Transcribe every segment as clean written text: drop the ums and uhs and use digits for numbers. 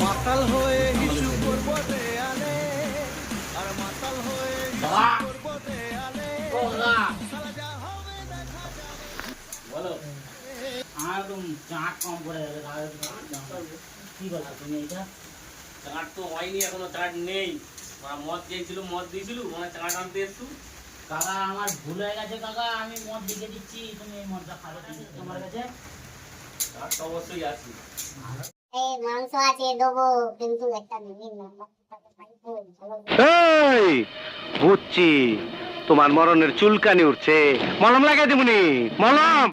মাতাল হয়ে হিসু করবো দেয়ালে, আর মাতাল হয়ে হিসু করবো দেয়ালে, সালা যা হবে দেখা যাবে। বলো আর চাট কম করে যাবে কি বলছো তুমি এটা? চাট তো হয়নি, এখনো চাট নেই। ওরা মদ চেয়েছিল, মদ দিয়েছিল, মানে চাট আনতে এসছু। কাকা আমার ভুল হয়ে গেছে কাকা, আমি মদ লিখে দিচ্ছি, তুমি এই মদটা খাবে তোমার কাছে। চাট তো অবশ্যই আছে। এই মাংস আছে দেবো, কিন্তু একটা দিন না। এই বুঝছি তোমার মরণের চুলকানি উঠছে, মলম লাগাই দেবনি, মলম।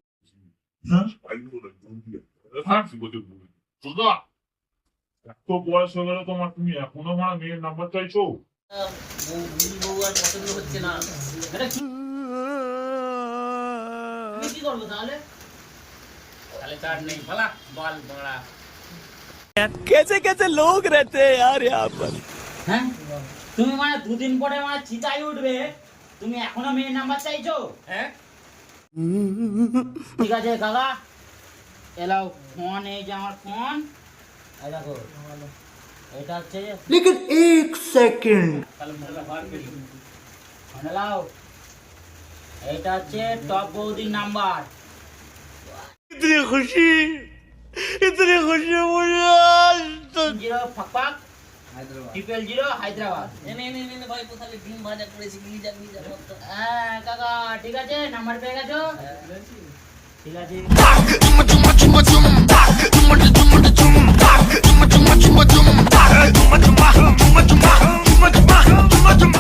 এত বয়স হয়ে গেল তোমার, তুমি এখনো আমার মেয়ের নাম্বার চাইছো? বউ আর পছন্দ হচ্ছে না। এটা কি আমি কি করবো তাহলে? তাহলে চাট নেই, বলা বল বড়া। कैसे कैसे लोग रहते हैं यार यहाँ पर। হ্যাঁ তুমি মানে দুদিন পরে মানে চিতাই উঠবে, তুমি এখনো মেয়ের নাম্বার চাইছো? হ্যাঁ ঠিক আছে কাকা, এলাও ফোন, এই যে আমার ফোন, এই দেখো এটা হচ্ছে लेकिन एक सेकंड তাহলে ফোনটা বার করি। ফোন এলাও, এটা হচ্ছে টপ বৌদির নাম্বার। इतनी खुशी मुझे आज तो। 0 ফাক 000 হায়দ্রাবাদ। এনে ভাই কোথায় ডিম ভাজা করেছি, নিয়ে যা মদটা। হ্যাঁ কাকা ঠিক আছে, নাম্বার পেয়ে গেছো? ঠিক আছে। chuma chuma chuma chuma chuma chuma chuma chuma chuma chuma chuma chuma chuma chuma chuma chuma chuma chuma